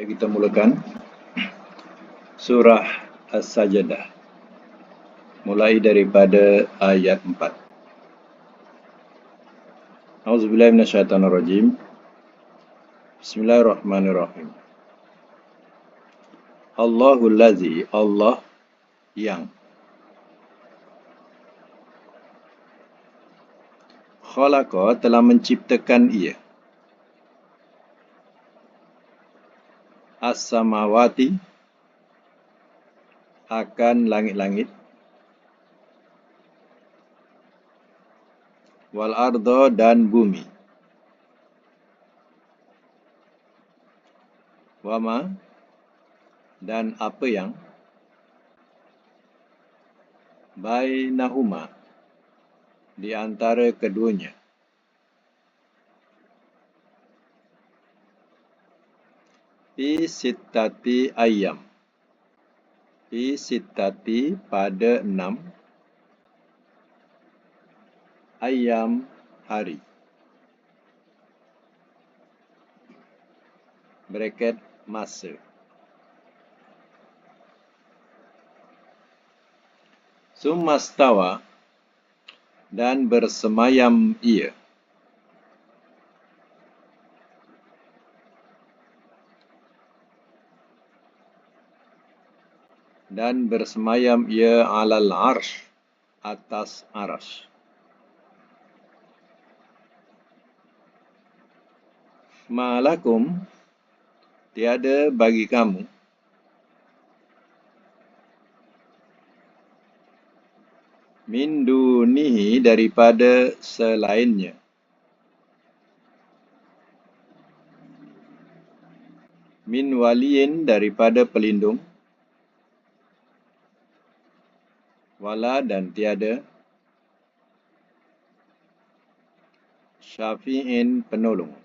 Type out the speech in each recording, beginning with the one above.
Mari kita mulakan surah As-Sajdah, mulai daripada ayat 4. A'udzubillahi minasyaitonirrajim. Bismillahirrahmanirrahim. Allahul ladzi, Allah yang khalaqa, telah menciptakan ia, as-samawati, akan langit-langit, wal arda, dan bumi, wama, dan apa yang bainahuma, di antara keduanya, fi sittati ayyam, fi sittati, pada 6 ayyam, hari, bracket masa. Summastawa, dan bersemayam ia, alal arsh, atas arsh. Ma'alakum, tiada bagi kamu, min dunihi, daripada selainnya, min waliyin, daripada pelindung, wala, dan tiada, syafi'in, penolong.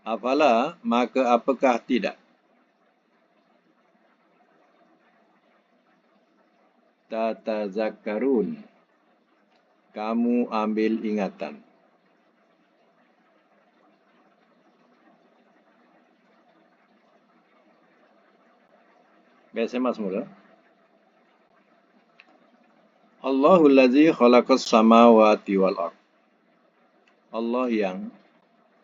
Afala, maka apakah tidak, tatazakkarun, kamu ambil ingatan. Biasa mas mula. Allahul ladzi khalaqas samawati wal ard. Allah yang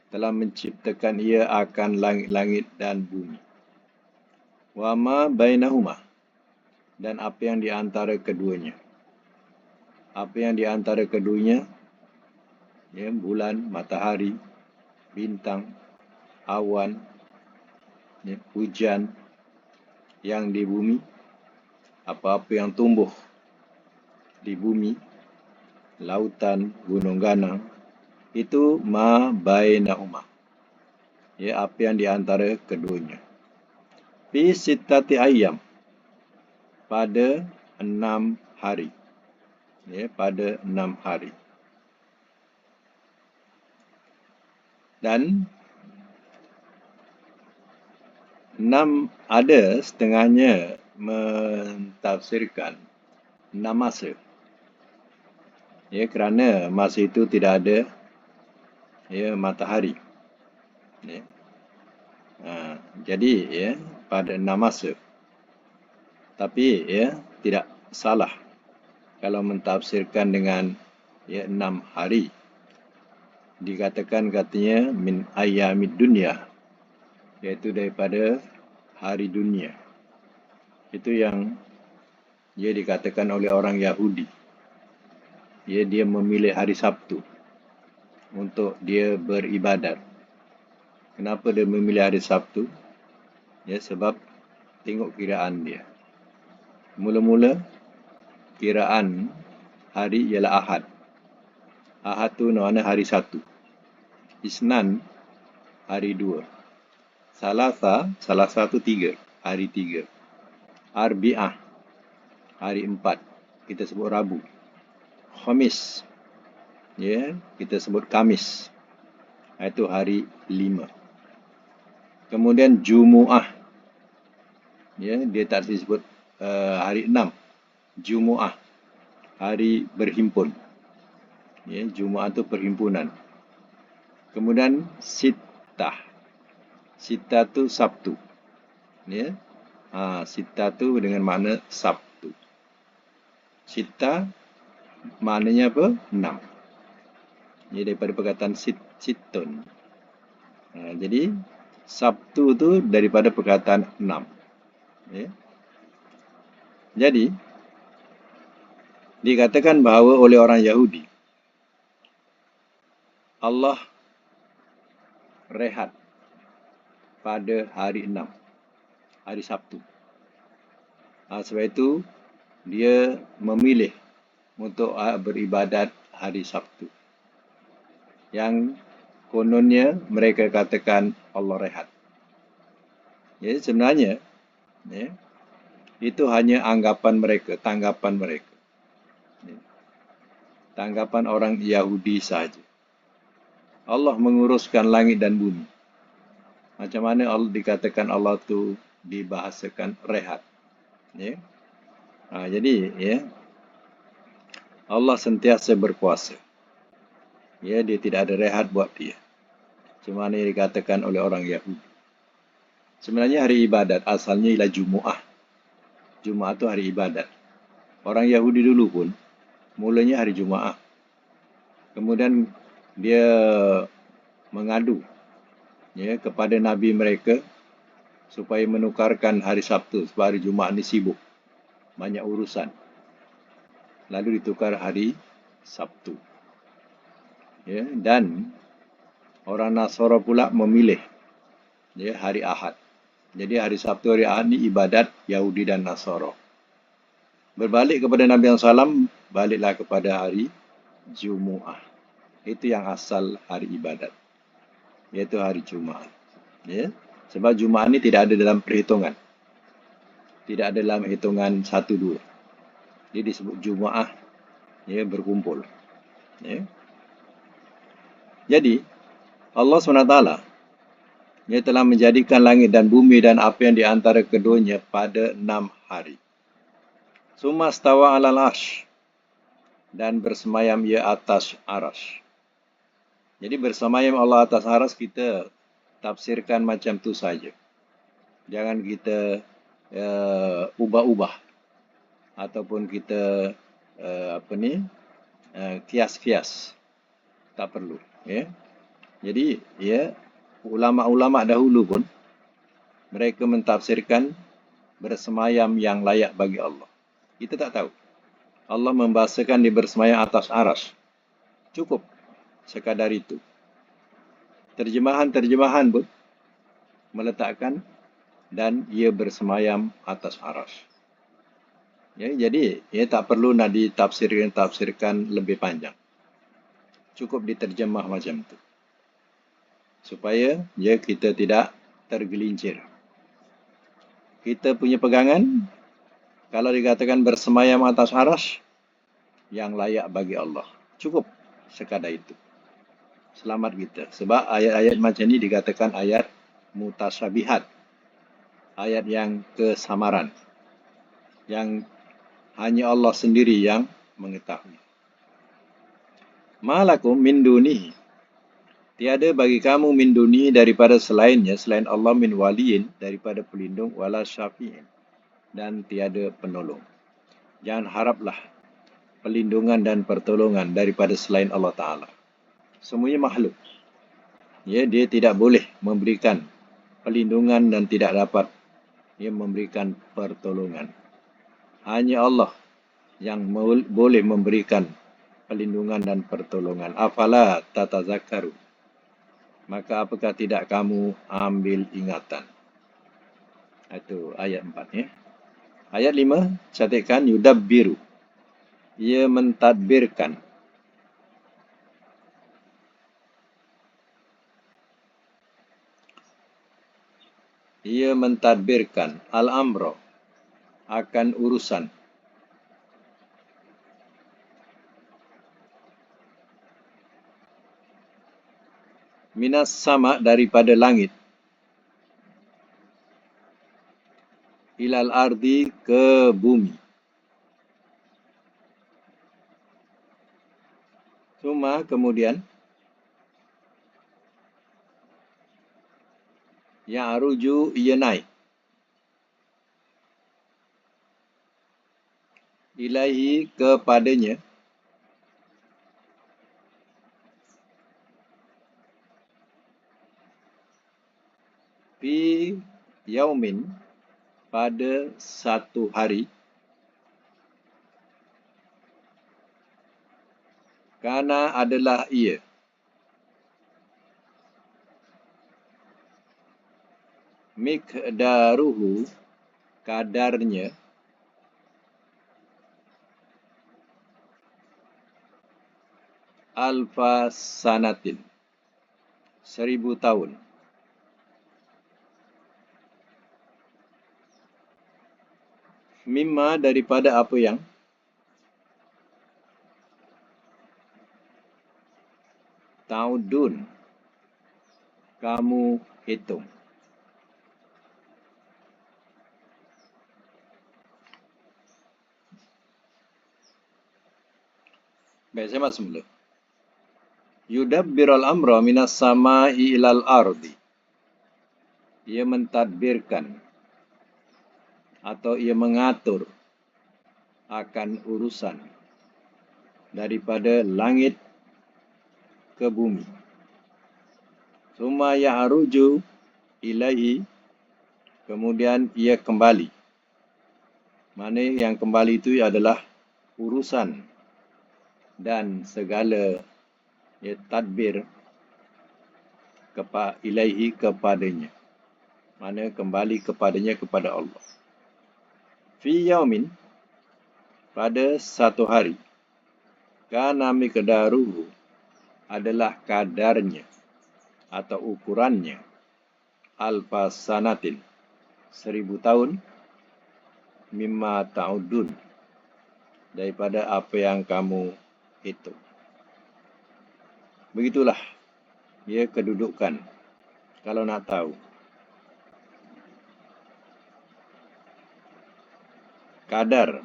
telah menciptakan ia akan langit-langit dan bumi. Wa ma bainahuma, dan apa yang di antara keduanya. Apa yang di antara keduanya? Ya, bulan, matahari, bintang, awan, ya, hujan yang di bumi, apa-apa yang tumbuh di bumi, lautan, gunung ganang, itu ma bainahuma. Ya, apa yang di antara keduanya. Fi sittati ayyam, pada 6 hari. Ya, pada 6 hari. Dan 6 ada setengahnya mentafsirkan 6 masa. Ya, kerana masa itu tidak ada, ya, matahari. Ya. Jadi, ya, pada 6 masa. Tapi, ya, tidak salah kalau mentafsirkan dengan, ya, 6 hari. Dikatakan katanya min ayyamid dunya, iaitu daripada hari dunia. Itu yang dia dikatakan oleh orang Yahudi. Ya, dia memilih hari Sabtu untuk dia beribadat. Kenapa dia memilih hari Sabtu? Ya, sebab tengok kiraan dia. Mula-mula kiraan hari ialah Ahad. Ahad tu mana hari 1. Isnan, hari 2. Salasa tu 3, hari 3. Arbi'ah, hari 4. Kita sebut Rabu. Khamis, ya, kita sebut Kamis. Itu hari 5. Kemudian Jumu'ah, ya, dia tak disebut hari 6. Jumu'ah, hari berhimpun. Ya, Jumu'ah itu perhimpunan. Kemudian sittah. Sittah tu Sabtu. Ya. Sittah tu dengan makna Sabtu. Sittah maknanya apa? 6. Ini daripada perkataan sittun. Jadi Sabtu tu daripada perkataan 6. Ya. Jadi dikatakan bahawa oleh orang Yahudi Allah rehat pada hari 6, hari Sabtu. Sebab itu dia memilih untuk beribadat hari Sabtu. Yang kononnya mereka katakan Allah rehat. Jadi sebenarnya itu hanya anggapan mereka, tanggapan mereka. Tanggapan orang Yahudi sahaja. Allah menguruskan langit dan bumi. Macam mana Allah dikatakan Allah tu dibahasakan rehat. Jadi Allah sentiasa berkuasa. Dia tidak ada rehat buat dia. Macam mana dikatakan oleh orang Yahudi. Sebenarnya hari ibadat asalnya ialah Jumaat. Jumaat itu hari ibadat. Orang Yahudi dulu pun mulanya hari Jumaat. Kemudian dia mengadu kepada Nabi mereka supaya menukarkan hari Sabtu sebab hari Jumaat ni sibuk. Banyak urusan. Lalu ditukar hari Sabtu. Dan orang Nasara pula memilih hari Ahad. Jadi hari Sabtu, hari Ahad ni ibadat Yahudi dan Nasara. Berbalik kepada Nabi SAW, baliklah kepada hari Jumaat. Itu yang asal hari ibadat. Iaitu hari Jumaat. Sebab Jumaat ni tidak ada dalam perhitungan. Tidak ada dalam hitungan 1-2. Dia disebut Jumaat, berkumpul. Jadi, Allah SWT Dia telah menjadikan langit dan bumi dan apa yang di antara keduanya pada 6 hari. Summa stawa alal arsh. Dan bersemayam ia atas aras. Jadi bersemayam Allah atas aras kita tafsirkan macam tu saja. Jangan kita ubah-ubah. Ataupun kita kias-kias. Tak perlu. Jadi ulama-ulama dahulu pun mereka mentafsirkan bersemayam yang layak bagi Allah. Kita tak tahu. Allah membahasakan dia bersemayam atas aras. Cukup sekadar itu. Terjemahan-terjemahan pun meletakkan dan ia bersemayam atas aras. Jadi tak perlu nak ditafsirkan lebih panjang. Cukup diterjemah macam tu. Supaya kita tidak tergelincir. Kita punya pegangan, kalau dikatakan bersemayam atas aras, yang layak bagi Allah. Cukup sekadar itu. Selamat kita. Sebab ayat-ayat macam ni dikatakan ayat mutasyabihat. Ayat yang kesamaran. Yang hanya Allah sendiri yang mengetahui. Malakum min dunihi. Tiada bagi kamu min dunihi daripada selainnya, selain Allah min waliyin, daripada pelindung, wala syafi'in. Dan tiada penolong. Jangan haraplah perlindungan dan pertolongan daripada selain Allah Ta'ala. Semuanya makhluk. Dia tidak boleh memberikan perlindungan dan tidak dapat memberikan pertolongan. Hanya Allah yang boleh memberikan perlindungan dan pertolongan. Afala tatazakkaru. Maka apakah tidak kamu ambil ingatan? Itu ayat 4. Ayat 5, catatkan yudabbiru. Ia mentadbirkan. Ia mentadbirkan al-amra akan urusan. Minas sama daripada langit. Ilal ardi ke bumi. Suma kemudian Ya'ruju, ia naik. Ilaihi, kepadanya. Fi yaumin, pada satu hari. Kana, adalah ia. Miqdaruhu, kadarnya. Alfa sanatin, 1000 tahun. Mimma, daripada apa yang. Ta'udun, kamu hitung. Baik, saya masuk dulu. Yudabbirul amra minas sama'i ilal ardi. Ia mentadbirkan atau ia mengatur akan urusan daripada langit ke bumi. Summa ya'ruju ilaihi, kemudian ia kembali. Mana yang kembali itu adalah urusan dan segala tadbir ilaihi, kepadanya. Mana kembali kepadanya, kepada Allah. Fi yaumin, pada satu hari. Kana miqdaruhu, adalah kadarnya atau ukurannya. Alfa sanatin, 1000 tahun. Mimma ta'udun, daripada apa yang kamu hitung. Begitulah ia kedudukan. Kalau nak tahu, kadar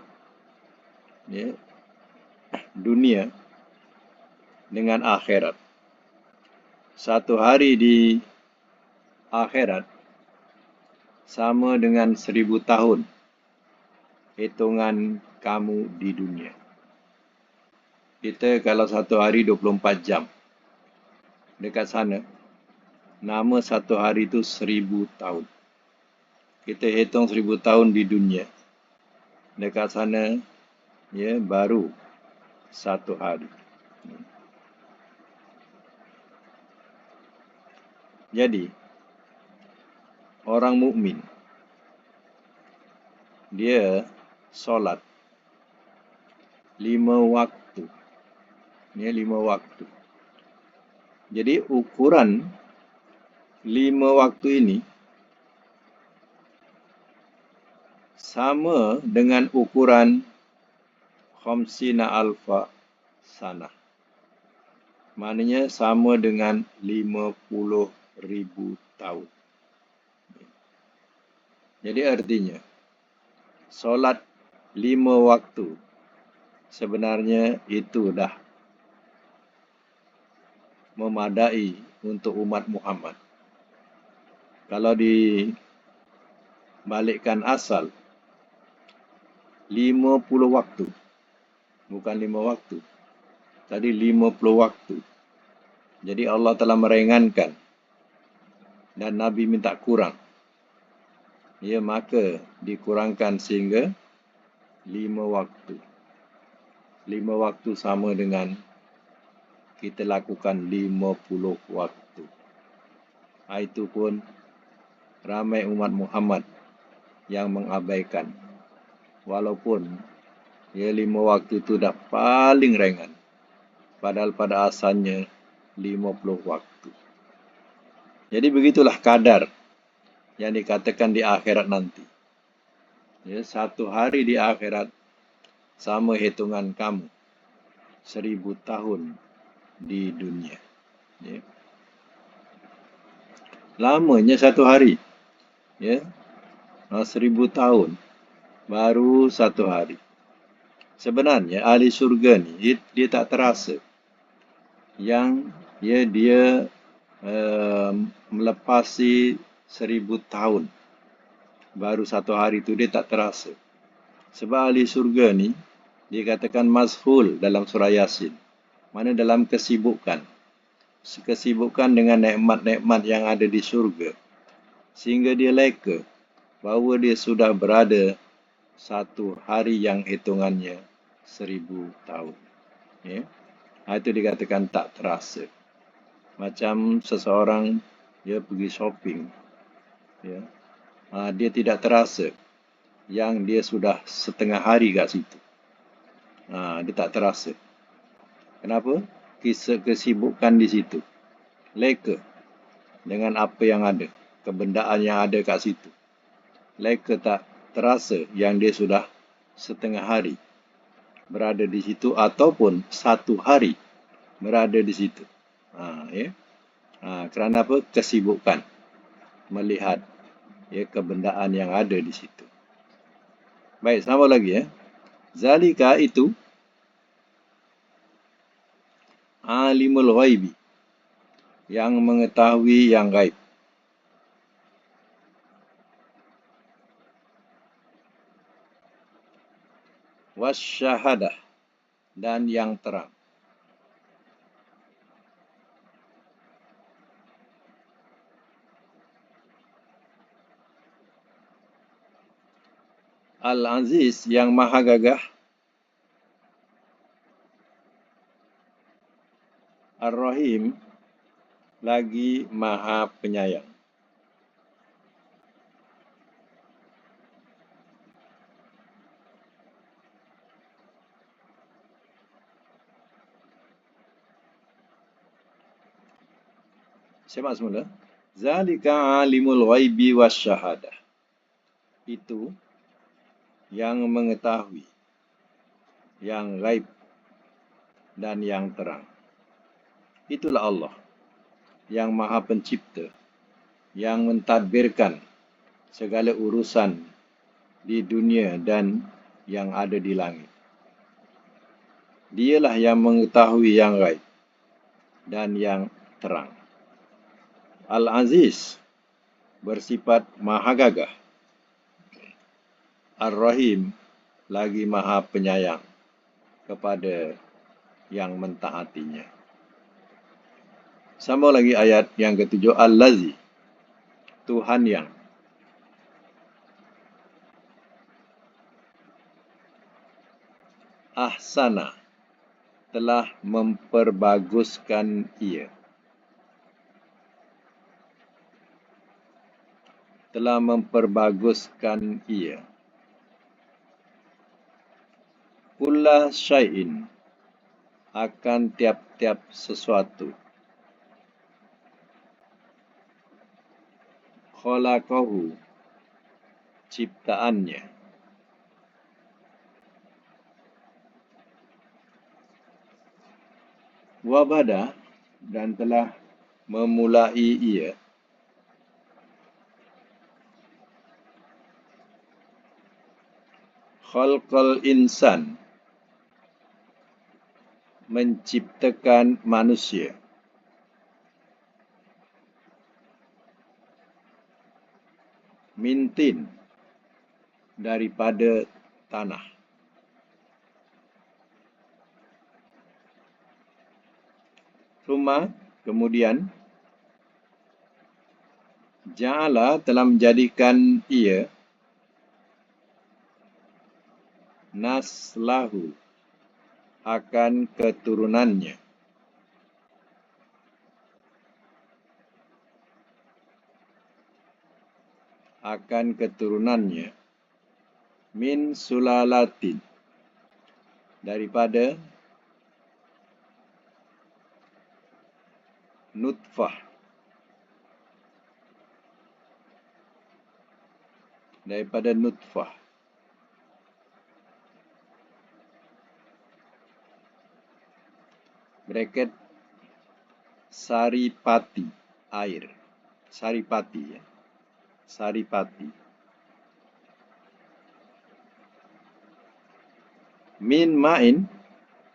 dunia dengan akhirat. Satu hari di akhirat sama dengan 1000 tahun hitungan kamu di dunia. Kita kalau satu hari 24 jam dekat sana, nama satu hari itu 1000 tahun. Kita hitung 1000 tahun di dunia. Dekat sana, baru satu hari. Jadi, orang mukmin dia solat 5 waktu. 5 waktu. Jadi ukuran 5 waktu ini sama dengan ukuran khamsina alfa sanah. Maknanya sama dengan 50,000 tahun. Jadi artinya, solat 5 waktu sebenarnya itu dah memadai untuk umat Muhammad. Kalau dibalikkan asal, 50 waktu. Bukan 5 waktu. Tadi 50 waktu. Jadi Allah telah meringankan. Dan Nabi minta kurang. Maka dikurangkan sehingga 5 waktu. 5 waktu sama dengan kita lakukan 50 waktu. Itu pun ramai umat Muhammad yang mengabaikan. Walaupun 5 waktu itu dah paling ringan. Padahal pada asalnya 50 waktu. Jadi begitulah kadar yang dikatakan di akhirat nanti. Satu hari di akhirat sama hitungan kamu 1000 tahun di dunia. Lamanya satu hari. 1000 tahun baru satu hari. Sebenarnya ahli surga ni dia tak terasa yang dia melepasi 1000 tahun. Baru satu hari itu dia tak terasa. Sebab ahli surga ni, dia katakan mazhul dalam surah Yasin. Mana dalam kesibukan. Kesibukan dengan nikmat-nikmat yang ada di surga. Sehingga dia leka bahawa dia sudah berada satu hari yang hitungannya 1000 tahun. Ya? Itu dikatakan tak terasa. Macam seseorang dia pergi shopping. Ya? Dia tidak terasa yang dia sudah setengah hari kat situ. Dia tak terasa. Kenapa? Kesibukan di situ. Leka dengan apa yang ada. Kebendaan yang ada kat situ. Leka tak terasa yang dia sudah setengah hari berada di situ ataupun satu hari berada di situ. Ya? Kerana apa? Kesibukan melihat kebendaan yang ada di situ. Baik, sama lagi ya. Zalika itu alimul ghaibi, yang mengetahui yang gaib. Wasyahadah, dan yang terang. Al-Aziz, yang maha gagah. Ar-Rahim, lagi maha penyayang. Simak semula. Zalika alimul ghaibi wasyahadah. Itu yang mengetahui yang gaib dan yang terang. Itulah Allah yang maha pencipta, yang mentadbirkan segala urusan di dunia dan yang ada di langit. Dialah yang mengetahui yang gaib dan yang terang. Al-Aziz, bersifat maha gagah. Ar-Rahim, lagi maha penyayang kepada yang mentaatinya. Sambung lagi ayat yang ke-7. Al-Lazi, Tuhan yang. Ahsana, telah memperbaguskan ia. Telah memperbaguskan ia. Kulla syai'in, akan tiap-tiap sesuatu. Khalaqahu, ciptaannya. Wabada, dan telah memulai ia. Khalqal insan, menciptakan manusia. Mintin, daripada tanah. Suma, kemudian, Ja'ala, telah menjadikan ia. Naslahu, akan keturunannya. Akan keturunannya. Min sulalatin, daripada nutfah. Daripada nutfah. Bracket saripati, air. Saripati, ya. Saripati. Min ma'in,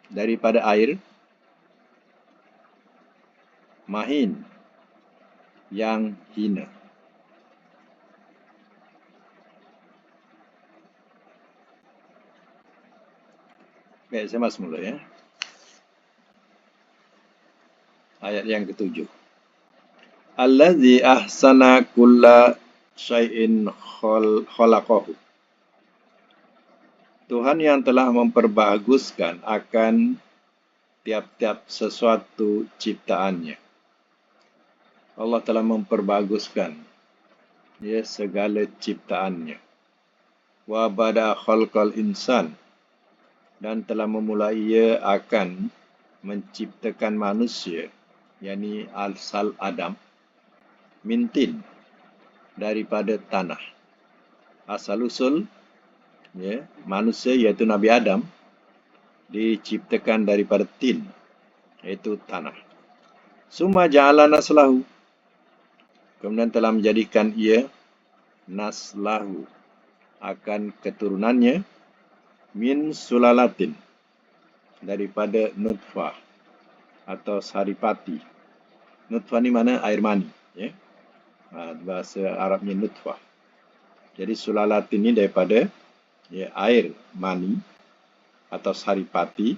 daripada air. Mahin, yang hina. Baik, saya masuk mula ya. Ayat yang ketujuh. Allazi ahsana kulla syai'in khalaqahu. Tuhan yang telah memperbaguskan akan tiap-tiap sesuatu ciptaannya. Allah telah memperbaguskan segala ciptaannya. Wa bada khalqal insan, dan telah memulai ia akan menciptakan manusia, yakni asal Adam, mintin, daripada tanah. Asal usul manusia iaitu Nabi Adam diciptakan daripada tin, iaitu tanah. Summa ja'ala naslahu, kemudian telah menjadikan ia naslahu, akan keturunannya, min sulalatin, daripada nutfah atau saripati. Nutfah ni mana? Air mani. Bahasa Arabnya nutfah. Jadi sulalatin ni daripada air mani atau saripati,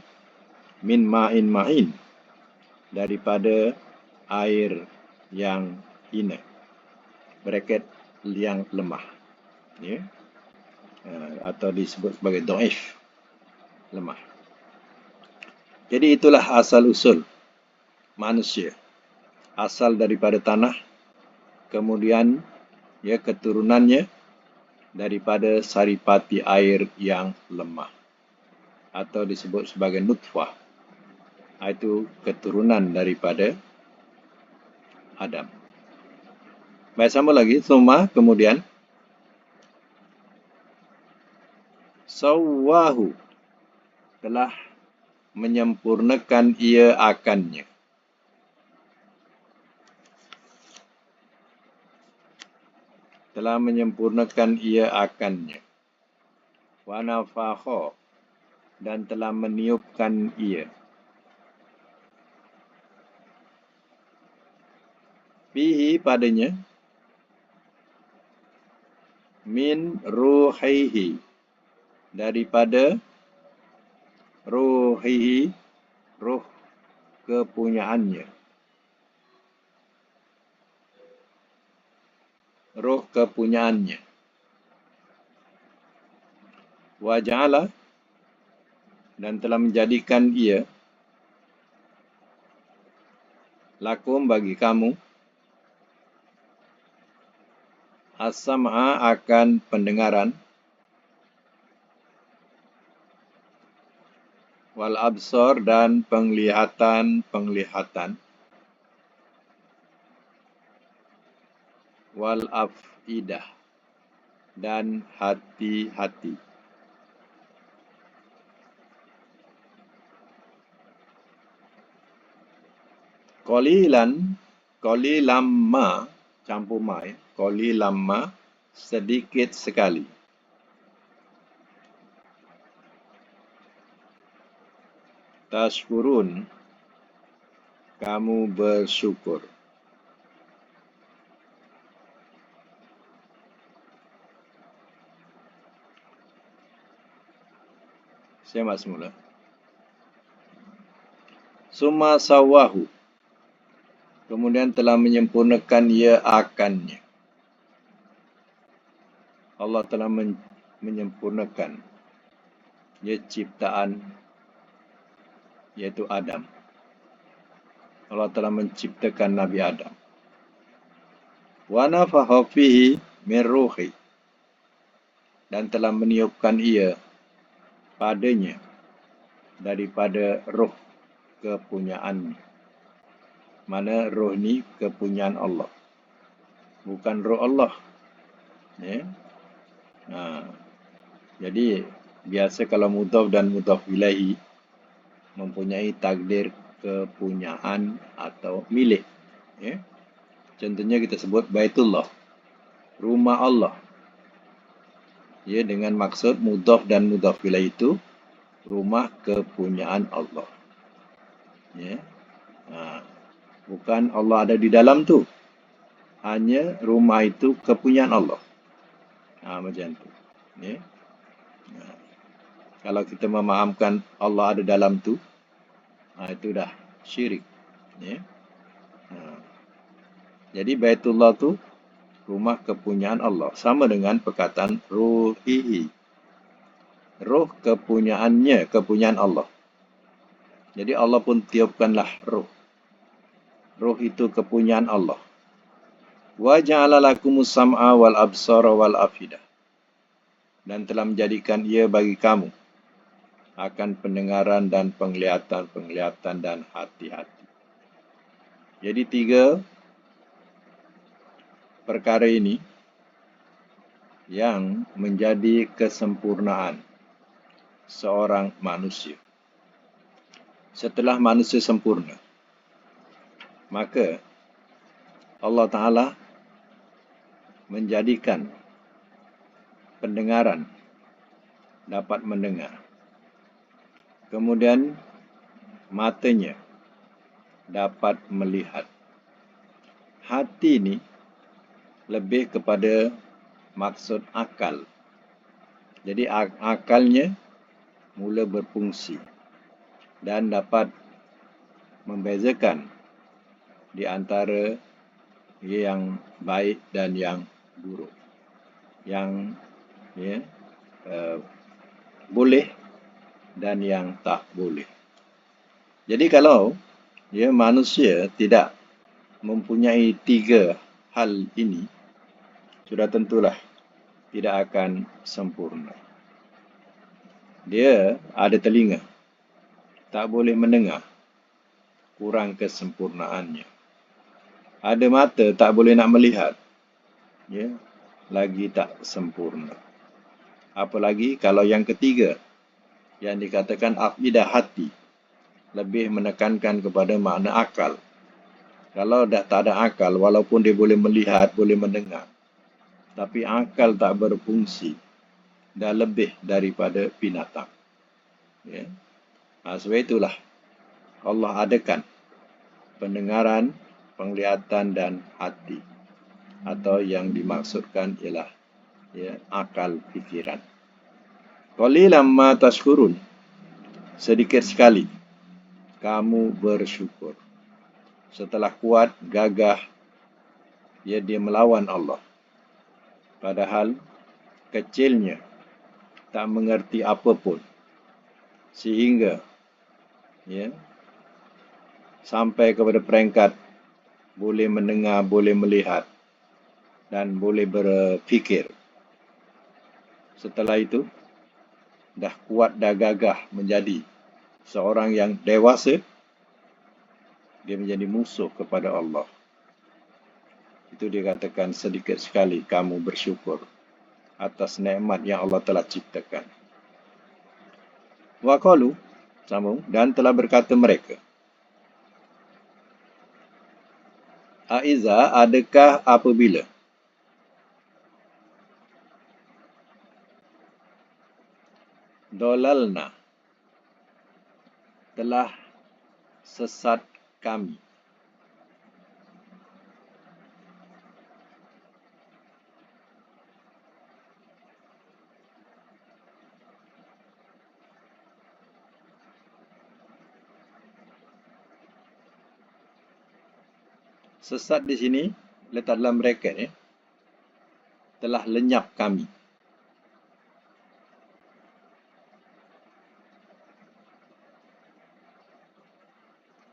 min ma'in ma'in, daripada air yang hina, bracket yang lemah, atau disebut sebagai dhaif, lemah. Jadi itulah asal usul manusia, asal daripada tanah, kemudian keturunannya daripada saripati air yang lemah, atau disebut sebagai nutfah. Itu keturunan daripada Adam. Baik, sambung lagi. Summa, kemudian, sawwahu, telah menyempurnakan ia akannya. Telah menyempurnakan ia akannya. Wa nafakha, dan telah meniupkan ia. Fihi, padanya, min ruhihi, daripada ruhihi, ruh kepunyaannya. Ruh kepunyaannya. Wa ja'ala, dan telah menjadikan ia lakum, bagi kamu, as-sam'a, akan pendengaran, wal absar, dan penglihatan, wal afidah, dan hati-hati. Qalilan ma, campur ma, qalilan ma, sedikit sekali. Tashkurun, kamu bersyukur. Saya masuk mula. Summa sawahu, kemudian telah menyempurnakan ia akannya. Allah telah menyempurnakan ciptaan, iaitu Adam. Allah telah menciptakan Nabi Adam. Wa nafakha fihi min ruhi, dan telah meniupkan ia padanya daripada roh kepunyaan. Mana roh ni kepunyaan Allah, bukan roh Allah. Jadi biasa kalau mudhaf dan mudhaf ilaihi mempunyai takdir kepunyaan atau milik. Contohnya kita sebut Baitullah, rumah Allah. Dengan maksud mudhaf dan mudhaf ilaihi itu rumah kepunyaan Allah. Bukan Allah ada di dalam tu. Hanya rumah itu kepunyaan Allah. Macam tu. Kalau kita memahamkan Allah ada dalam tu, itu dah syirik. Ya. Ha. Jadi Baitullah tu rumah kepunyaan Allah. Sama dengan perkataan ruhihi. Roh kepunyaannya, kepunyaan Allah. Jadi Allah pun tiupkanlah roh. Roh itu kepunyaan Allah. Wa ja'ala lakumus sam'a wal absara wal afidah. Dan telah menjadikan ia bagi kamu akan pendengaran dan penglihatan dan hati-hati. Jadi 3 perkara ini yang menjadi kesempurnaan seorang manusia. Setelah manusia sempurna, maka Allah Ta'ala menjadikan pendengaran dapat mendengar. Kemudian matanya dapat melihat. Hati ini lebih kepada maksud akal. Jadi akalnya mula berfungsi dan dapat membezakan di antara yang baik dan yang buruk. Yang boleh dan yang tak boleh. Jadi kalau manusia tidak mempunyai 3 hal ini, sudah tentulah tidak akan sempurna. Dia ada telinga, tak boleh mendengar, kurang kesempurnaannya. Ada mata, tak boleh nak melihat, lagi tak sempurna. Apalagi kalau yang ketiga, yang dikatakan afidah hati, lebih menekankan kepada makna akal. Kalau dah tak ada akal, walaupun dia boleh melihat, boleh mendengar, tapi akal tak berfungsi, dah lebih daripada binatang. Sebab itulah Allah adakan pendengaran, penglihatan dan hati. Atau yang dimaksudkan ialah akal fikiran. Qalilan ma tashkurun. Sedikit sekali kamu bersyukur. Setelah kuat, gagah, dia melawan Allah. Padahal kecilnya, tak mengerti apapun. Sehingga sampai kepada peringkat boleh mendengar, boleh melihat dan boleh berfikir. Setelah itu, dah kuat, dah gagah menjadi seorang yang dewasa, dia menjadi musuh kepada Allah. Itu dikatakan sedikit sekali kamu bersyukur atas nikmat yang Allah telah ciptakan. Wa qalu, sambung, dan telah berkata mereka, Aiza, adakah apabila dolalna, telah sesat kami. Sesat di sini letak dalam bracket, telah lenyap kami.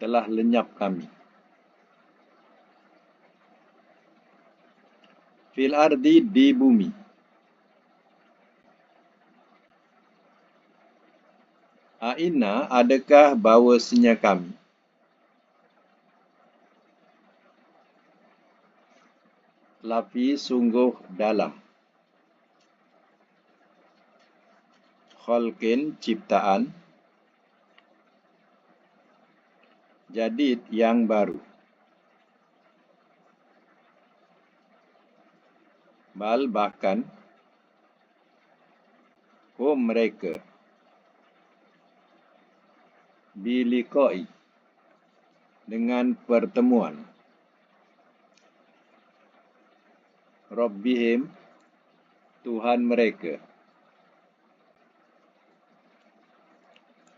Telah lenyap kami. Fil ardi, di bumi. Aina, adakah bahawasanya kami. Lafi, sungguh dalam. Khalqin, ciptaan. Jadid, yang baru. Bal, bahkan. Hum, mereka. Biliqai, dengan pertemuan. Rabbihim, Tuhan mereka.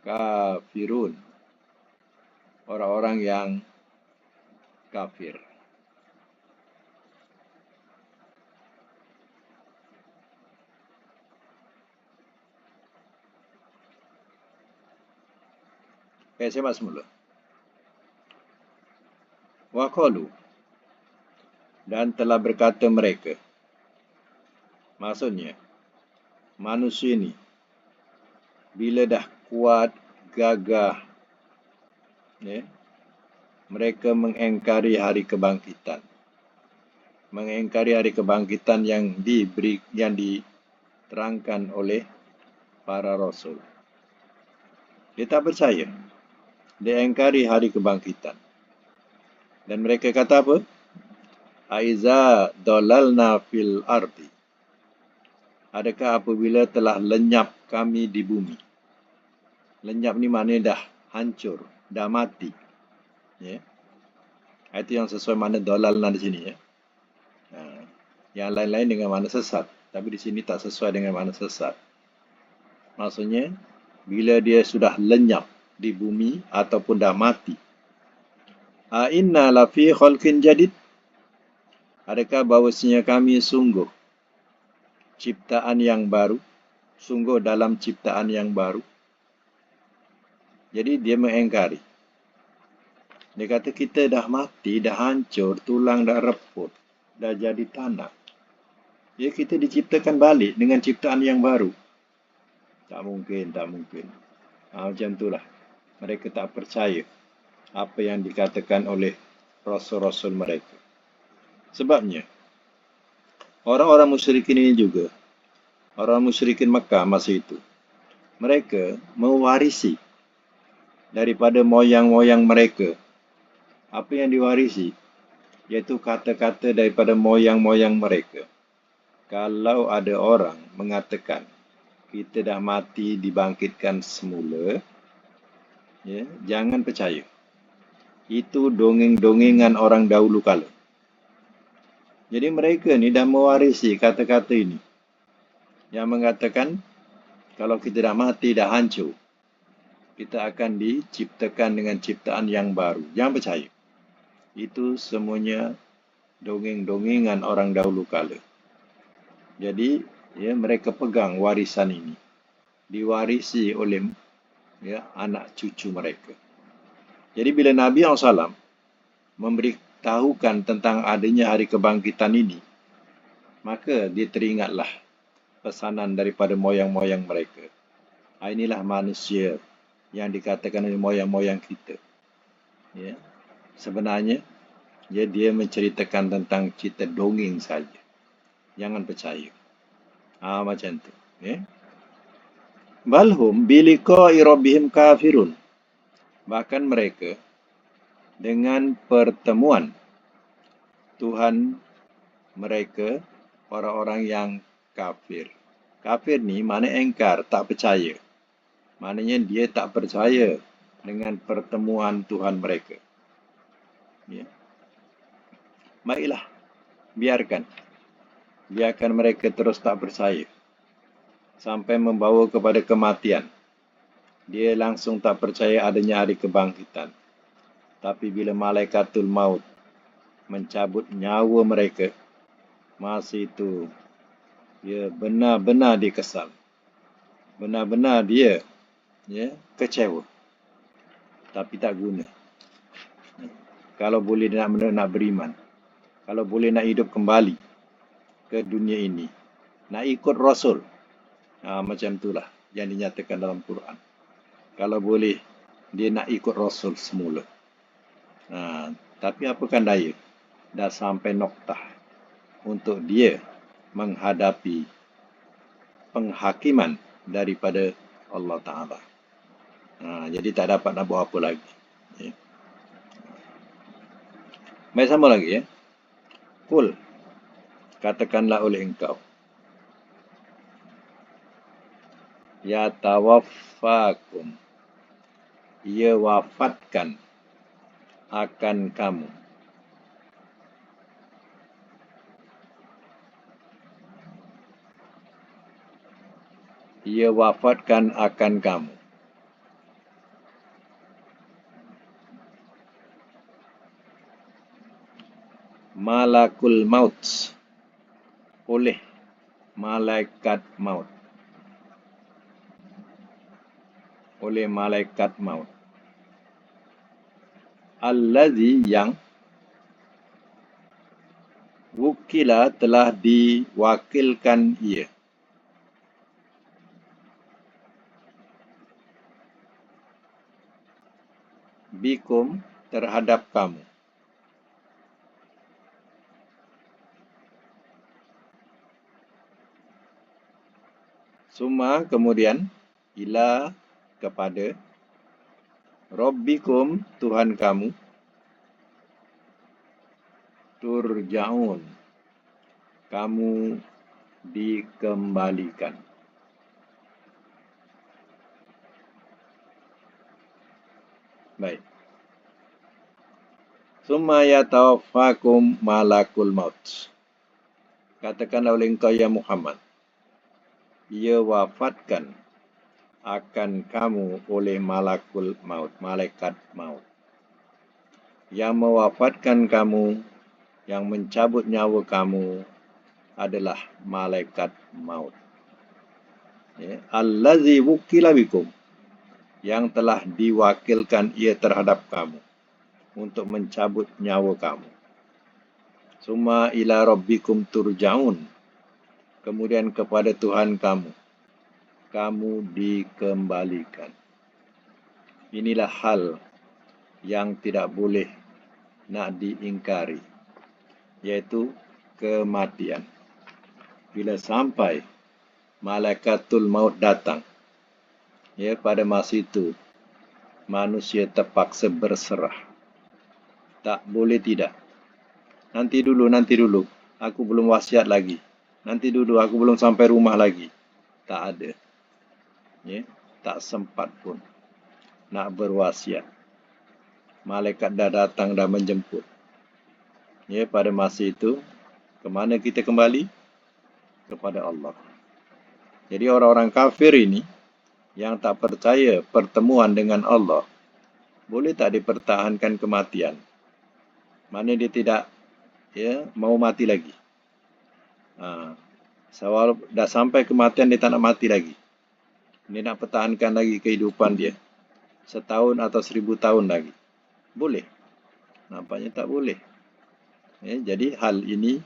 kafirun, orang-orang yang kafir. Okay, saya masuk mula. Wa qalu, dan telah berkata mereka. Maksudnya, manusia ni bila dah kuat, gagah, ya, mereka mengingkari hari kebangkitan. Mengingkari hari kebangkitan yang diterangkan oleh para rasul. Dia tak percaya. Dia ingkari hari kebangkitan. Dan mereka kata apa? Aiza dalalna fil ardi. Adakah apabila telah lenyap kami di bumi? Lenyap ni maknanya dah hancur, dah mati. Ya. Itu yang sesuai makna dalalna di sini. Ya. Yang lain-lain dengan makna sesat. Tapi di sini tak sesuai dengan makna sesat. Maksudnya, bila dia sudah lenyap di bumi ataupun dah mati. Inna lafi khalqin jadid. Adakah bahawasanya kami sungguh ciptaan yang baru? Sungguh dalam ciptaan yang baru? Jadi dia mengingkari. Dia kata kita dah mati, dah hancur, tulang dah reput, dah jadi tanah. Ya, kita diciptakan balik dengan ciptaan yang baru. Tak mungkin, tak mungkin. Macam itulah. Mereka tak percaya apa yang dikatakan oleh rasul-rasul mereka. Sebabnya, orang-orang musyrikin ini juga, orang musyrikin Mekah masa itu, mereka mewarisi daripada moyang-moyang mereka. Apa yang diwarisi? Iaitu kata-kata daripada moyang-moyang mereka. Kalau ada orang mengatakan kita dah mati dibangkitkan semula, ya, jangan percaya. Itu dongeng-dongengan orang dahulu kala. Jadi mereka ni dah mewarisi kata-kata ini. Yang mengatakan kalau kita dah mati, dah hancur, kita akan diciptakan dengan ciptaan yang baru. Jangan percaya. Itu semuanya dongeng-dongengan orang dahulu kala. Jadi, ya, mereka pegang warisan ini. Diwarisi oleh, ya, anak cucu mereka. Jadi bila Nabi SAW memberitahukan tentang adanya hari kebangkitan ini, maka dia teringatlah pesanan daripada moyang-moyang mereka. Inilah manusia yang dikatakan oleh moyang-moyang kita. Ya. Sebenarnya, ya, dia menceritakan tentang cerita dongeng saja. Jangan percaya. Macam tu. Ya. Balhum biliqa'i rabbihim kafirun. Bahkan mereka dengan pertemuan Tuhan mereka, orang-orang yang kafir. Kafir ni makna engkar, tak percaya. Maknanya dia tak percaya dengan pertemuan Tuhan mereka. Ya. Baiklah, biarkan mereka terus tak percaya sampai membawa kepada kematian. Dia langsung tak percaya adanya hari kebangkitan. Tapi bila malaikatul maut mencabut nyawa mereka, masa itu dia benar-benar dikesal. Benar-benar dia, ya, kecewa. Tapi tak guna. Kalau boleh dia nak beriman, kalau boleh nak hidup kembali ke dunia ini, nak ikut Rasul, macam itulah yang dinyatakan dalam Quran. Kalau boleh dia nak ikut Rasul semula. Tapi apakan daya, dah sampai noktah untuk dia menghadapi penghakiman daripada Allah Ta'ala. Jadi tak dapat nak buat apa lagi. Ya. Baik, sama lagi, ya. Kul, katakanlah oleh engkau, ya tawaffakum, ia wafatkan akan kamu. Ia wafatkan akan kamu. malakul maut, oleh malaikat maut, oleh malaikat maut. Allazi yang wukila telah diwakilkan ia. Bikum terhadap kamu. Summa kemudian ila kepada Rabbikum Tuhan kamu turja'un kamu dikembalikan. Baik. Summa yatawaffakum malakul maut. Katakanlah oleh engkau ya Muhammad, ia wafatkan akan kamu oleh malakul maut, malaikat maut. Yang mewafatkan kamu, yang mencabut nyawa kamu adalah malaikat maut. Ya. Allazi wukila bikum, yang telah diwakilkan ia terhadap kamu untuk mencabut nyawa kamu. Summa ila rabbikum turja'un, kemudian kepada Tuhan kamu dikembalikan. Inilah hal yang tidak boleh nak diingkari, yaitu kematian. Bila sampai malaikatul maut datang, ya, pada masa itu manusia terpaksa berserah. Tak boleh tidak. Nanti dulu, aku belum wasiat lagi. Nanti dulu, aku belum sampai rumah lagi. Tak ada. Ya, tak sempat pun nak berwasiat. Malaikat dah datang, dah menjemput. Ya, pada masa itu, ke mana kita kembali? Kepada Allah. Jadi orang-orang kafir ini yang tak percaya pertemuan dengan Allah, boleh tak dipertahankan kematian? Mana dia tidak mau mati lagi. Sewaktu dah sampai kematian, dia tak nak mati lagi. Dia nak pertahankan lagi kehidupan dia 1,000 atau 1,000 tahun lagi. Boleh? Nampaknya tak boleh. Jadi hal ini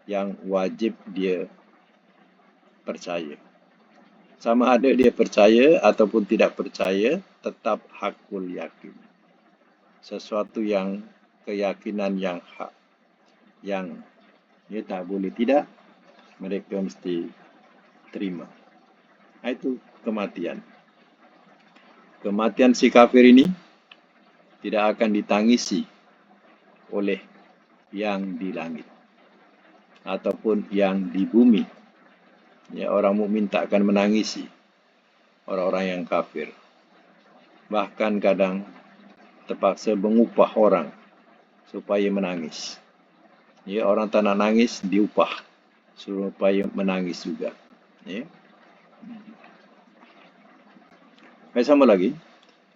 yang wajib dia percaya. Sama ada dia percaya ataupun tidak percaya, tetap hakul yakin. Sesuatu yang keyakinan yang hak, yang dia tak boleh tidak, mereka mesti terima. Itu kematian. Kematian si kafir ini tidak akan ditangisi oleh yang di langit ataupun yang di bumi. Ya, orang mukmin tak akan menangisi orang-orang yang kafir. Bahkan kadang terpaksa mengupah orang supaya menangis. Ya, orang tak nak nangis, diupah supaya menangis juga. Ya. Baik, sama lagi.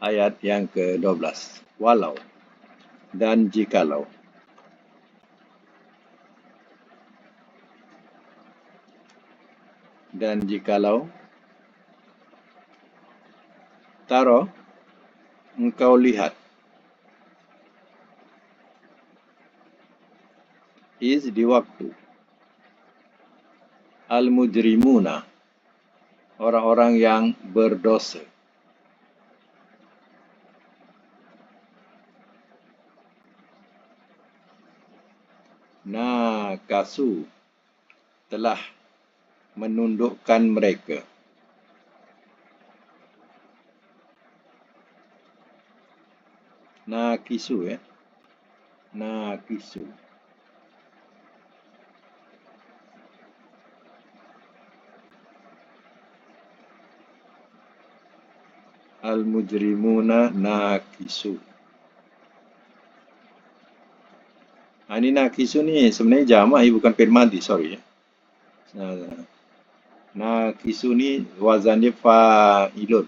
Ayat yang ke-12. Walau dan jikalau. Dan jikalau taro engkau lihat is di waktu al-mujrimuna, orang-orang yang berdosa, nakasu telah menundukkan mereka. Nakisu, ya. Nakisu. Al-mujrimuna nakisu. Ini nakisu ni sebenarnya jamak, bukan fi'il madhi, sorry. Nakisu ni wazannya fa'ilun.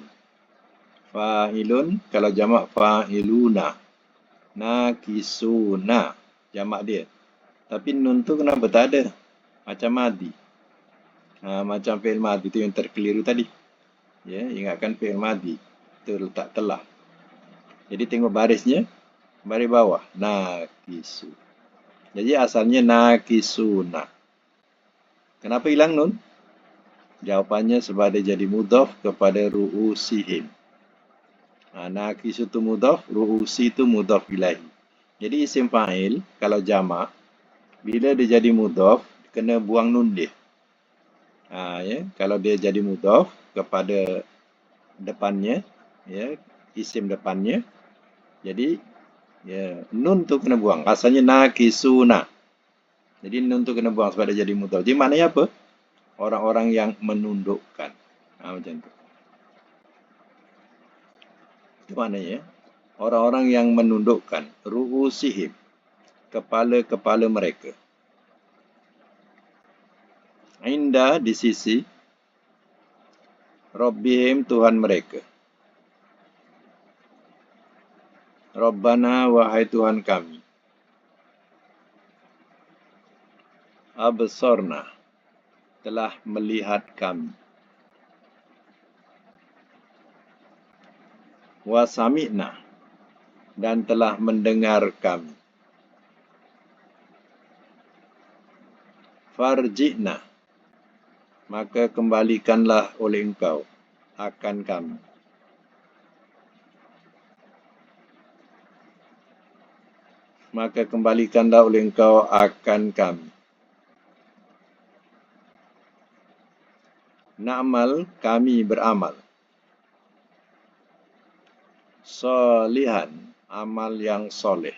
Fa'ilun, kalau jamak fa'iluna. Nakisuna, jamak dia. Tapi nun tu kenapa tak ada? Macam madi. Macam fi'il madi tu yang terkeliru tadi. Ya, ingatkan fi'il madi. Itu letak telah. Jadi tengok barisnya. Baris bawah. Nakisu. Jadi asalnya nakisuna. Kenapa hilang nun? Jawapannya sebab dia jadi mudhaf kepada ru'usihim. Nakisu tu mudhaf, ru'usi tu mudhaf ilahi. Jadi isim fa'il kalau jamak, bila dia jadi mudhaf, kena buang nun dia. Ya, kalau dia jadi mudhaf kepada depannya, ya, isim depannya, jadi ya, nun tu kena buang. Asalnya nakisuna. Jadi nun tu kena buang sebab dia jadi mudhaf. Jadi maknanya apa? Orang-orang yang menundukkan. Macam tu. Itu maknanya orang-orang yang menundukkan ru'usihim, kepala-kepala mereka. Inda di sisi Rabbihim Tuhan mereka. Rabbana wahai Tuhan kami. Absorna telah melihat kami. Wasami'na dan telah mendengar kami. Farji'na maka kembalikanlah oleh engkau akan kami. Maka kembalikanlah oleh engkau akan kami. Na'mal kami beramal. Solihan amal yang soleh.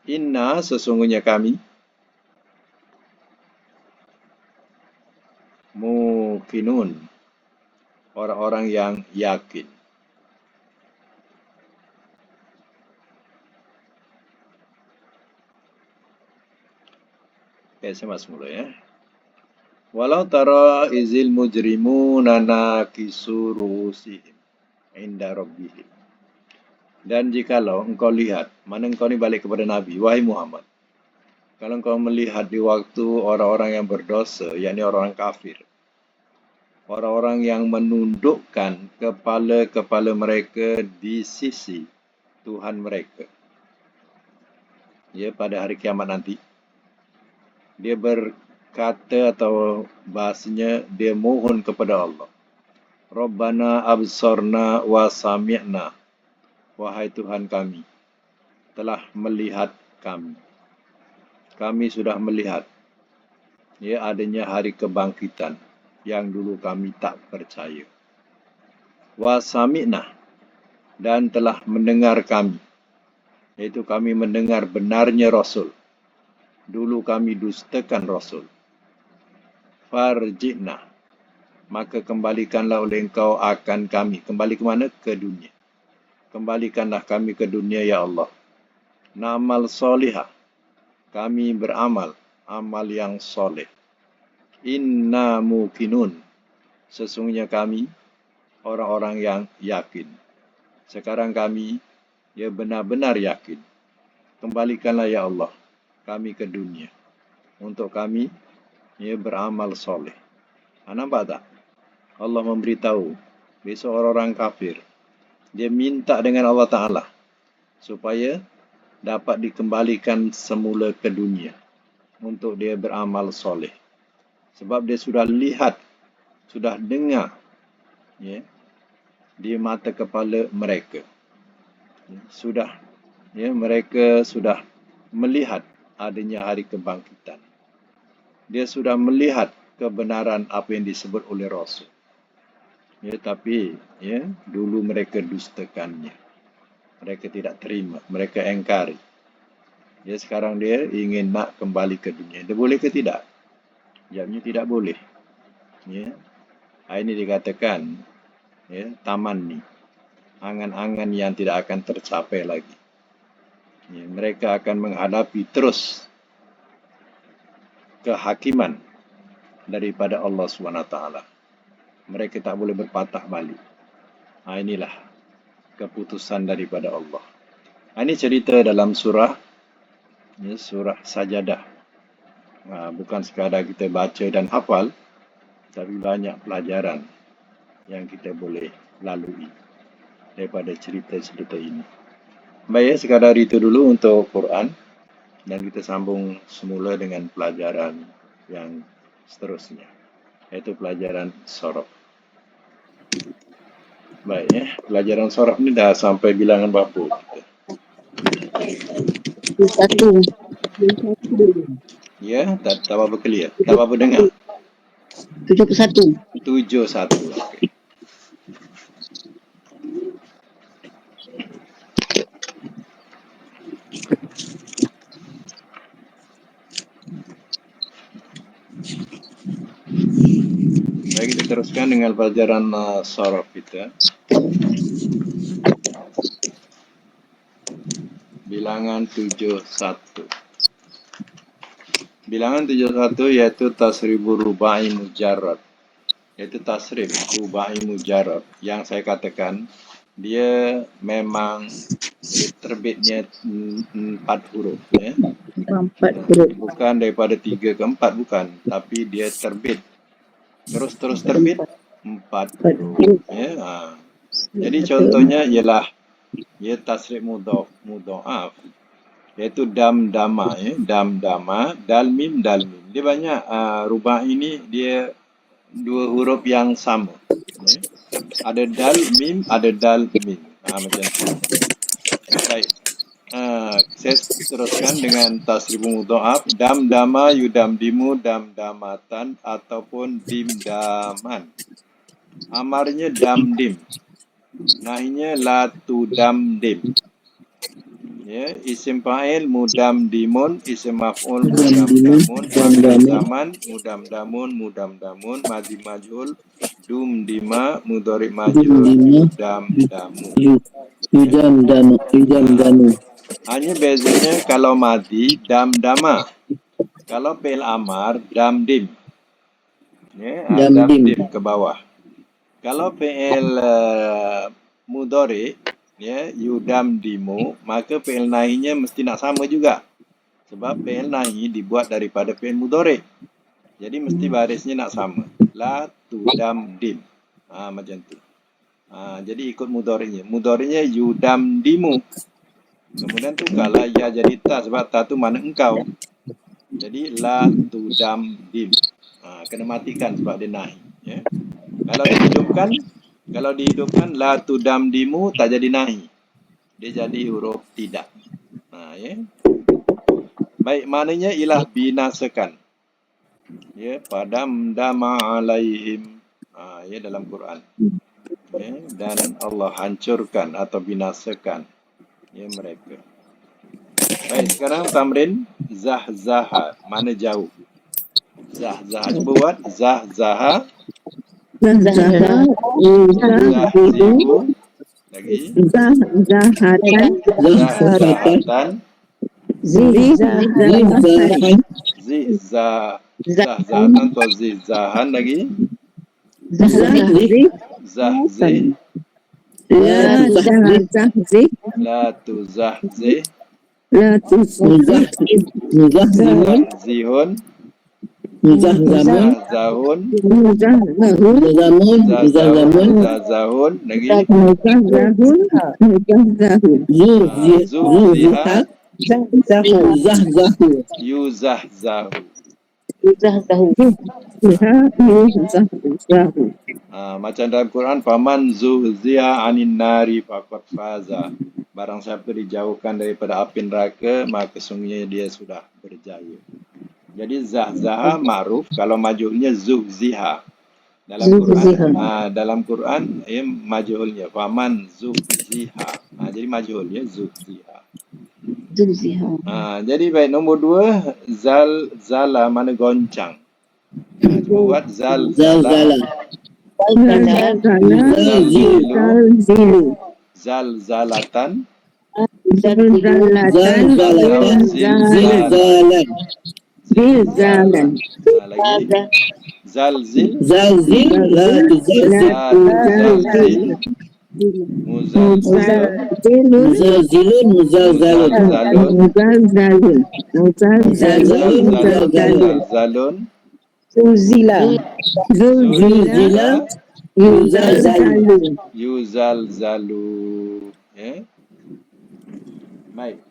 Inna sesungguhnya kami muqinun orang-orang yang yakin. Saya masuk mula ya. Walau tara izil mujrimuna nakisu ru'usihim inda rabbihim. Dan jikalau engkau lihat, mana engkau ni balik kepada Nabi, wahai Muhammad. Kalau engkau melihat di waktu orang-orang yang berdosa, yakni orang kafir, orang-orang yang menundukkan kepala-kepala mereka di sisi Tuhan mereka. Ya, pada hari kiamat nanti. Dia berkata atau bahasanya, dia mohon kepada Allah. Rabbana absorna wa sami'na. Wahai Tuhan kami, telah melihat kami. Kami sudah melihat ya adanya hari kebangkitan yang dulu kami tak percaya. Wa sami'na dan telah mendengar kami. Iaitu kami mendengar benarnya Rasul. Dulu kami dustakan Rasul. Farji'na maka kembalikanlah oleh engkau akan kami. Kembali ke mana? Ke dunia. Kembalikanlah kami ke dunia ya Allah. Na'mal solihah. Kami beramal amal yang soleh. Inna muqinun. Sesungguhnya kami orang-orang yang yakin. Sekarang kami ya benar-benar yakin. Kembalikanlah ya Allah kami ke dunia untuk kami ya beramal soleh. Nampak tak? Allah memberitahu besok orang-orang kafir dia minta dengan Allah Ta'ala supaya dapat dikembalikan semula ke dunia untuk dia beramal soleh. Sebab dia sudah lihat, sudah dengar ya, di mata kepala mereka. Mereka sudah melihat adanya hari kebangkitan. Dia sudah melihat kebenaran apa yang disebut oleh Rasul. Tapi dulu mereka dustakannya. Mereka tidak terima, mereka engkari. Sekarang dia ingin nak kembali ke dunia. Dia boleh ke tidak? Jawabnya tidak boleh. Ini dikatakan taman ni. Angan-angan yang tidak akan tercapai lagi. Mereka akan menghadapi terus kehakiman daripada Allah SWT. Mereka tak boleh berpatah balik. Inilah keputusan daripada Allah. Ini cerita dalam surah, ya, surah Sajadah. Bukan sekadar kita baca dan hafal, tapi banyak pelajaran yang kita boleh lalui daripada cerita-cerita ini. Baik, sekadar itu dulu untuk Quran, dan kita sambung semula dengan pelajaran yang seterusnya, iaitu pelajaran sorof. Baik, ya. Pelajaran sorof ni dah sampai bilangan berapa kita? 1. Ya, tak apa-apa clear. Tak apa-apa dengar. 71. 71. Okey. Baik, kita teruskan dengan pelajaran sorof kita. Bilangan 71. Bilangan 71 iaitu tasriful rubai mujarrad. Iaitu tasrif rubai mujarrad yang saya katakan dia memang terbitnya 4 huruf, ya. 4 huruf. Bukan daripada 3 ke 4, bukan, tapi dia terbit terus terbit 4 huruf, ya. Jadi contohnya ialah ia tasrif mudhaf, iaitu dam-dama, ya, dam-dama, dal-mim. Dia banyak rubai ini dia 2 huruf yang sama, ya. Ada dal-mim, ada dal-mim, macam tu. Baik, saya teruskan dengan tasrif mudhaf. Dam-dama, yudam-dimu, dam-damatan, ataupun dim-daman. Amarnya dam-dim, nahinya la tudam-dim. Ya, isim fa'il mudam-dimun, isim maf'ul mudam-damun, mudam-damun, madhi majhul dum-dima, mudhari majhul yudam-damu. Hanya bezanya kalau madhi dam-dama, kalau fi'il amar dam-dim, ya, dam-dim ke bawah. Kalau fi'il mudhari, ya, yudam-dimu, maka fi'il nahinya mesti nak sama juga. Sebab fi'il nahi dibuat daripada fi'il mudhari. Jadi mesti barisnya nak sama. La tudam-dim. Macam tu. Jadi ikut mudharinya. Mudharinya yudam-dimu. Kemudian tukarlah ya jadi ta, sebab ta tu mana engkau. Jadi la tudam-dim. Kena matikan sebab dia nahi, ya. Kalau dihidupkan la tudam-dimu tak jadi nahi. Dia jadi huruf tidak. Ya. Baik, maknanya ialah binasakan. Ya, padam dama alaihim. Ya, dalam Quran. Ya, dan Allah hancurkan atau binasakan, ya, mereka. Baik, sekarang tamrin zahzaha, mana jauh. Zahzaha, cuba buat zahzaha. Zahzihu. Lagi. Zahatan. Zahzatan atau zihzahan. Lagi. Zahzi. La tuzahzi. Zihun. Zahzahun. Lagi. Zuhziha. Yuzahzahu. Macam dalam Quran, faman zuhziha anin nari faqad faza. Barang siapa dijauhkan daripada api neraka, maka sungguhnya dia sudah berjaya. Jadi zahzaha ma'ruf, kalau majhulnya zuhziha. Dalam Quran ya, majhulnya faman zuhziha. Jadi majhulnya zuhziha. Jadi baik, nombor 2 zala, mana goncang. Cuba buat zalzala. Zalzalatan. Zilzalan. Lagi. Zalzil. Zalzil. Muzalzilun, Muzalzilun, muzalzalun. muzalzalun, Muzalzalun. Muzalzalun, muzalzalun. muzalzalun, Zulzila. Zulzila, yuzalzalun. yuzalzalu. Ya. Baik.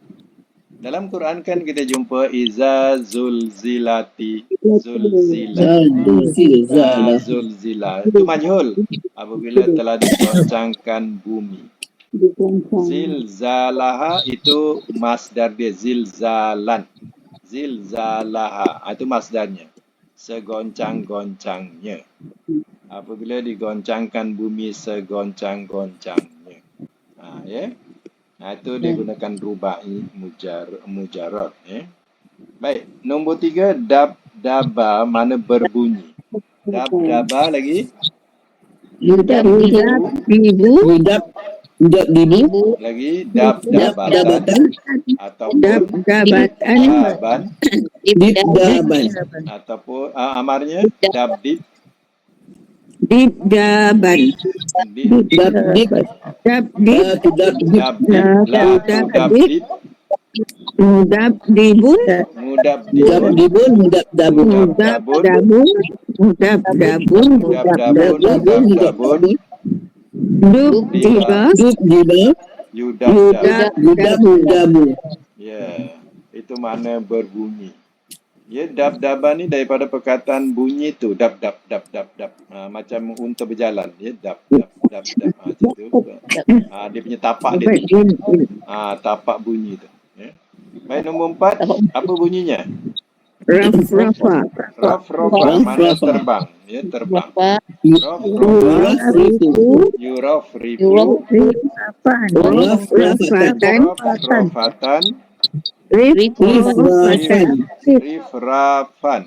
Dalam Quran kan kita jumpa iza zulzilati, zulzila. Zulzila. Zulzila itu majhul apabila telah digoncangkan bumi. Zilzalaha itu masdar dia, zilzalan. Zilzalaha itu masdarnya, segoncang-goncangnya. Apabila digoncangkan bumi segoncang-goncangnya. Ya. Itu digunakan rubai mujarrad. Baik, nombor 3, dab-daba mana berbunyi. Dab-daba lagi. Yudab dibu. Lagi dab-dabatan ataupun daban Dibdaban. ataupun amarnya dab-dib. Dibdaban. Dabdib. Dabdib. Dab-dib. Dab-dib. Mudabdibun. Mudab-dibun. Mudabdabun. Mudabdabun. Mudabdabun. Mudab-dabun. Dubdiba. Yudab-dabu. Ya, itu makna berbunyi. Ya, dab-daban ni daripada perkataan bunyi tu, dab-dab, dab-dab. Macam unta berjalan, ya, dab-dab, dab-dab. Macam tu. Dia punya tapak dia tu. Tapak bunyi tu. Ya. Baik, nombor 4, apa bunyinya? Raf-rafa. Raf-rafa, mana terbang. Ya, terbang. Raf-rafa, yuraf-rifu, Raf-rafatan. raf-rafatan, Rif-rafatan. rifrafan.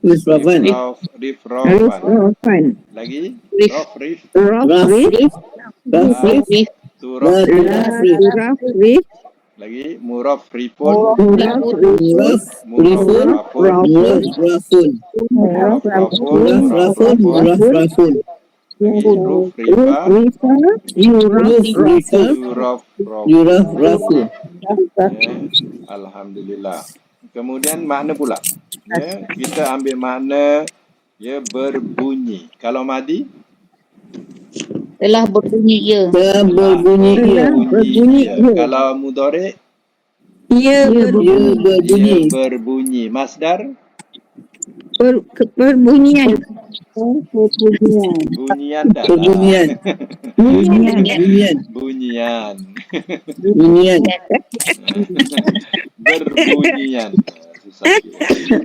Rif-rafan. Rifrafan. Lagi? Raf-rif. Raf-rif. Raf-rif. Turaf. Raf-rif. Lagi? Muraf-rifun. Muraf-rifun. Muraf-rafun. Muraf-rafun. Lagi? Ruf-rifa. Yuraf-rafun. Alhamdulillah. Kemudian makna pula. Ya, kita ambil makna berbunyi. Kalau madi? Telah berbunyi ia. Berbunyi. Kalau mudhari'? Ia berbunyi. Berbunyi. Masdar? Berbunyian. Bunyian dah lah. Bunyian. Berbunyian. Susah sikit.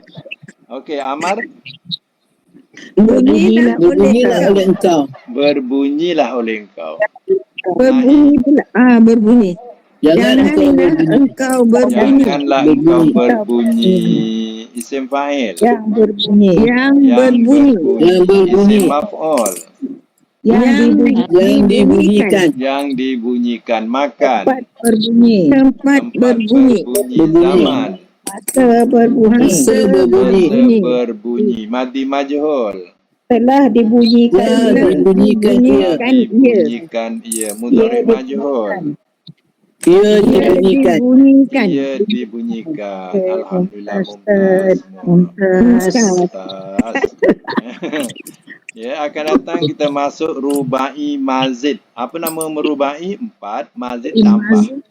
Okey, Amar. Berbunyilah oleh engkau. Berbunyilah oleh engkau. Berbunyi pula. Berbunyi. Janganlah engkau berbunyi. Janganlah engkau berbunyi. Isim fa'il. Yang berbunyi. Yang berbunyi. Isim maf'ul. Yang dibunyikan. Yang dibunyikan. Makan. Tempat berbunyi. Tempat berbunyi. Zaman. Masa berbunyi. Masa Masa berbunyi. berbunyi. Madi majhul. Telah dibunyikan. Dibunyikan ia. Mudhari' majhul. Ia dibunyikan. Ia dibunyikan. Alhamdulillah, mumtaz. Ya, akan datang kita masuk rubai mazid. Apa nama merubai? 4, mazid tambah.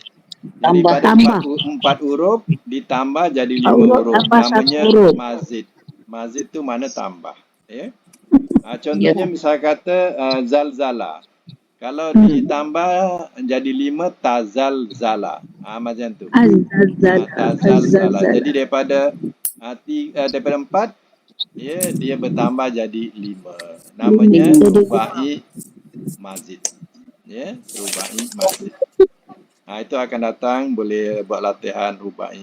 Daripada 4 huruf ditambah jadi 5 huruf. Namanya mazid. Mazid tu mana tambah. Ya. Contohnya misal kata zalzala. Kalau ditambah jadi 5, tazalzala. Macam tu. Tazalzala. Jadi daripada 4, dia bertambah jadi 5. Namanya rubai mazid. Ya, rubai mazid. Itu akan datang, boleh buat latihan rubai.